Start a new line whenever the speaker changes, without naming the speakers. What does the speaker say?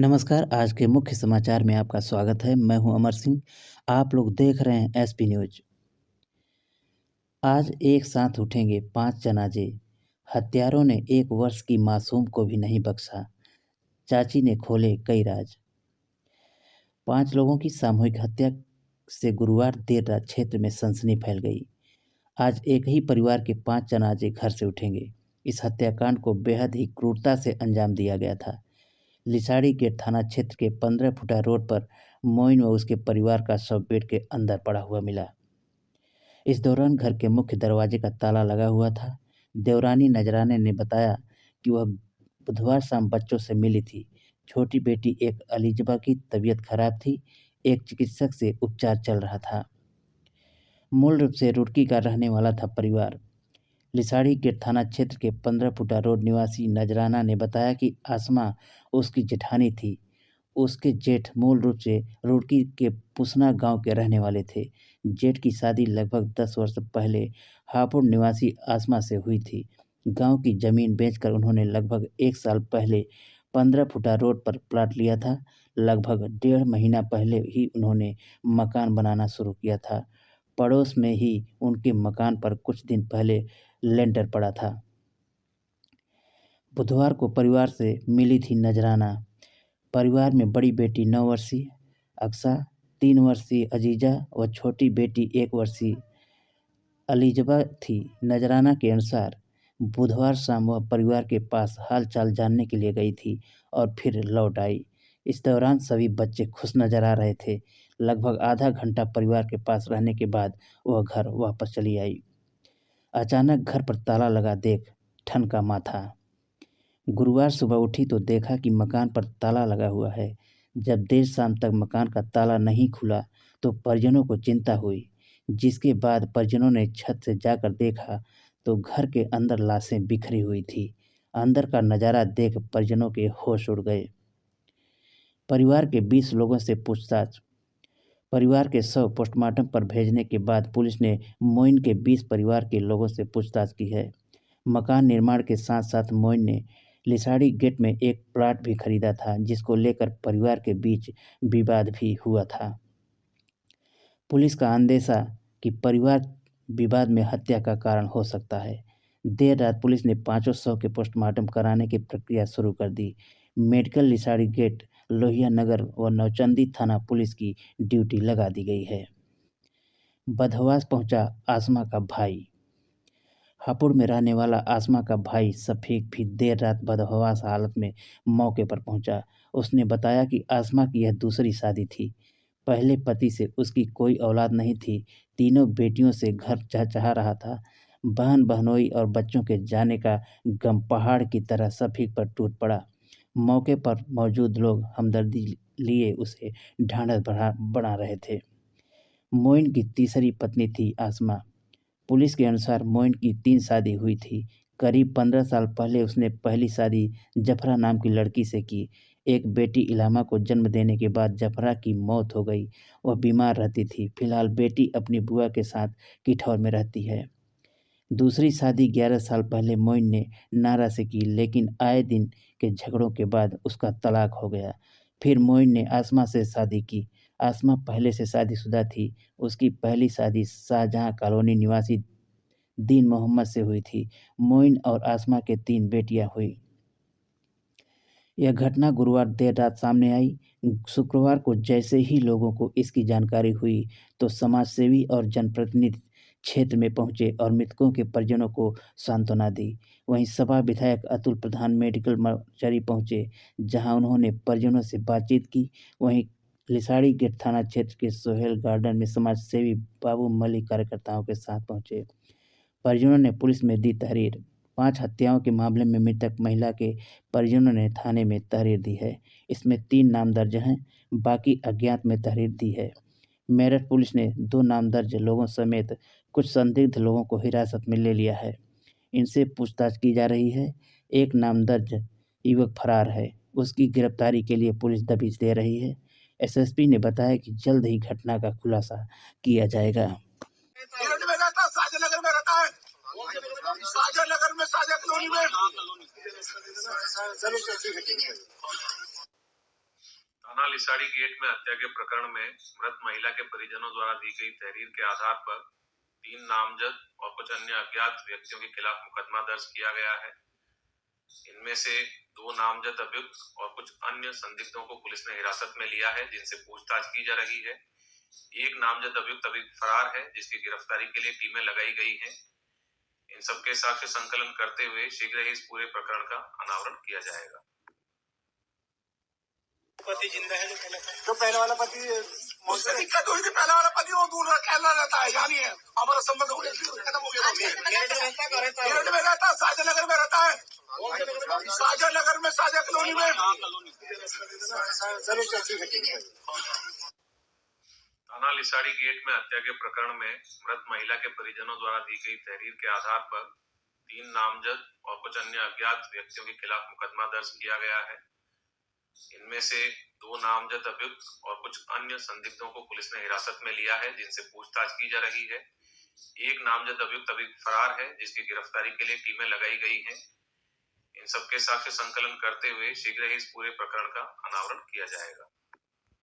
नमस्कार, आज के मुख्य समाचार में आपका स्वागत है। मैं हूं अमर सिंह। आप लोग देख रहे हैं एसपी न्यूज। आज एक साथ उठेंगे 5 जनाजे। हत्यारों ने 1 वर्ष की मासूम को भी नहीं बख्शा। चाची ने खोले कई राज। 5 लोगों की सामूहिक हत्या से गुरुवार देर रात क्षेत्र में सनसनी फैल गई। आज एक ही परिवार के 5 जनाजे घर से उठेंगे। इस हत्याकांड को बेहद ही क्रूरता से अंजाम दिया गया था। लिसाड़ी गेट थाना क्षेत्र के 15 फुटा रोड पर मोइन व उसके परिवार का शव पेट के अंदर पड़ा हुआ मिला। इस दौरान घर के मुख्य दरवाजे का ताला लगा हुआ था। देवरानी नजराने ने बताया कि वह बुधवार शाम बच्चों से मिली थी। छोटी बेटी एक अलीजबा की तबीयत खराब थी। एक चिकित्सक से उपचार चल रहा था। मूल रूप से रुड़की का रहने वाला था परिवार। लिसाड़ी गेट थाना क्षेत्र के 15 फुटा रोड निवासी नजराना ने बताया कि आसमा उसकी जेठानी थी। उसके जेठ मूल रूप से रुड़की के पुसना गांव के रहने वाले थे। जेठ की शादी लगभग 10 वर्ष पहले हापुड़ निवासी आसमा से हुई थी। गांव की जमीन बेचकर उन्होंने लगभग 1 साल पहले 15 फुटा रोड पर प्लाट लिया था। लगभग 1.5 महीना पहले ही उन्होंने मकान बनाना शुरू किया था। पड़ोस में ही उनके मकान पर कुछ दिन पहले लेंटर पड़ा था। बुधवार को परिवार से मिली थी नजराना। परिवार में बड़ी बेटी 9 वर्षीय अक्सा, 3 वर्षीय अजीजा व छोटी बेटी 1 वर्षीय अलीजबा थी। नजराना के अनुसार बुधवार शाम वह परिवार के पास हाल चाल जानने के लिए गई थी और फिर लौट आई। इस दौरान सभी बच्चे खुश नजर आ रहे थे। लगभग आधा घंटा परिवार के पास रहने के बाद वह घर वापस चली आई। अचानक घर पर ताला लगा देख ठनका माथा। गुरुवार सुबह उठी तो देखा कि मकान पर ताला लगा हुआ है। जब देर शाम तक मकान का ताला नहीं खुला तो परिजनों को चिंता हुई, जिसके बाद परिजनों ने छत से जाकर देखा तो घर के अंदर लाशें बिखरी हुई थी। अंदर का नज़ारा देख परिजनों के होश उड़ गए। परिवार के 20 लोगों से पूछताछ। परिवार के शव पोस्टमार्टम पर भेजने के बाद पुलिस ने मोइन के 20 परिवार के लोगों से पूछताछ की है। मकान निर्माण के साथ साथ मोइन ने लिसाड़ी गेट में एक प्लाट भी खरीदा था, जिसको लेकर परिवार के बीच विवाद भी हुआ था। पुलिस का अंदेशा कि परिवार विवाद में हत्या का कारण हो सकता है। देर रात पुलिस ने 5 शव के पोस्टमार्टम कराने की प्रक्रिया शुरू कर दी। मेडिकल लिसाड़ी गेट, लोहिया नगर व नौचंदी थाना पुलिस की ड्यूटी लगा दी गई है। बदहवास पहुंचा आसमा का भाई। हापुड़ में रहने वाला आसमा का भाई सफीक भी देर रात बदहवास हालत में मौके पर पहुंचा। उसने बताया कि आसमा की यह दूसरी शादी थी। पहले पति से उसकी कोई औलाद नहीं थी। तीनों बेटियों से घर चहचहा रहा था। बहन बहनोई और बच्चों के जाने का गम पहाड़ की तरह सफीक पर टूट पड़ा। मौके पर मौजूद लोग हमदर्दी लिए उसे ढांढस बढ़ा रहे थे। मोइन की तीसरी पत्नी थी आसमा। पुलिस के अनुसार मोइन की 3 शादी हुई थी। करीब 15 साल पहले उसने पहली शादी जफरा नाम की लड़की से की। एक बेटी इलामा को जन्म देने के बाद जफरा की मौत हो गई। वह बीमार रहती थी। फिलहाल बेटी अपनी बुआ के साथ किठौर में रहती है। दूसरी शादी 11 साल पहले मोइन ने नारा से की, लेकिन आए दिन के झगड़ों के बाद उसका तलाक हो गया। फिर मोइन ने आसमा से शादी की। आसमा पहले से शादीशुदा थी। उसकी पहली शादी शाहजहां कॉलोनी निवासी दीन मोहम्मद से हुई थी। मोइन और आसमा के 3 बेटियां हुई। यह घटना गुरुवार देर रात सामने आई। शुक्रवार को जैसे ही लोगों को इसकी जानकारी हुई तो समाजसेवी और जनप्रतिनिधि क्षेत्र में पहुंचे और मृतकों के परिजनों को सांत्वना दी। वहीं सपा विधायक अतुल प्रधान मेडिकल मर्चरी पहुंचे, जहां उन्होंने परिजनों से बातचीत की। वहीं लिसाड़ी गेट थाना क्षेत्र के सोहेल गार्डन में समाजसेवी बाबू मलिक कार्यकर्ताओं के साथ पहुंचे। परिजनों ने पुलिस में दी तहरीर। 5 हत्याओं के मामले में मृतक महिला के परिजनों ने थाने में तहरीर दी है। इसमें 3 नाम दर्ज हैं, बाकी अज्ञात में तहरीर दी है। मेरठ पुलिस ने 2 नामदर्ज लोगों समेत कुछ संदिग्ध लोगों को हिरासत में ले लिया है। इनसे पूछताछ की जा रही है। एक नामदर्ज युवक फरार है। उसकी गिरफ्तारी के लिए पुलिस दबिश दे रही है। एसएसपी ने बताया कि जल्द ही घटना का खुलासा किया जाएगा।
मेरठ में रहता है, शाहजहां नगर में रहता है। शाहजहां नगर में शाहजहां कॉलोनी में
थाना लिसाड़ी गेट में हत्या के प्रकरण में मृत महिला के परिजनों द्वारा दी गई तहरीर के आधार पर 3 नामजद और कुछ अन्य अज्ञात व्यक्तियों के खिलाफ मुकदमा दर्ज किया गया है। इनमें से 2 नामजद अभियुक्त और कुछ अन्य संदिग्धों को पुलिस ने हिरासत में लिया है, जिनसे पूछताछ की जा रही है। एक नामजद अभियुक्त अभी फरार है, जिसकी गिरफ्तारी के लिए टीमें लगाई गई हैं। इन सबके साक्ष्य संकलन करते हुए शीघ्र ही इस पूरे प्रकरण का अनावरण किया जाएगा।
पति जिंदा है
जो पहले वाला पति उससे दिक्कत हुई थी, पहले वाला पति वो दूर कहना रहता है, यानी है हमारा संबंध खत्म हो गया। मेरठ में रहता है, शाहजहां में रहता है, शाहजहां में, शाहजहां कॉलोनी में।
थाना लिसाड़ी गेट में हत्या के प्रकरण में मृत महिला के परिजनों द्वारा दी गई तहरीर के आधार पर 3 नामजद और कुछ अन्य अज्ञात व्यक्तियों के खिलाफ मुकदमा दर्ज किया गया है। इनमें से 2 नामजद अभियुक्त और कुछ अन्य संदिग्धों को पुलिस ने हिरासत में लिया है, जिनसे पूछताछ की जा रही है। एक नामजद अभियुक्त अभी फरार है, जिसकी गिरफ्तारी के लिए टीमें लगाई गई हैं। इन सबके साक्ष्य संकलन करते हुए शीघ्र ही इस पूरे प्रकरण का अनावरण किया जाएगा।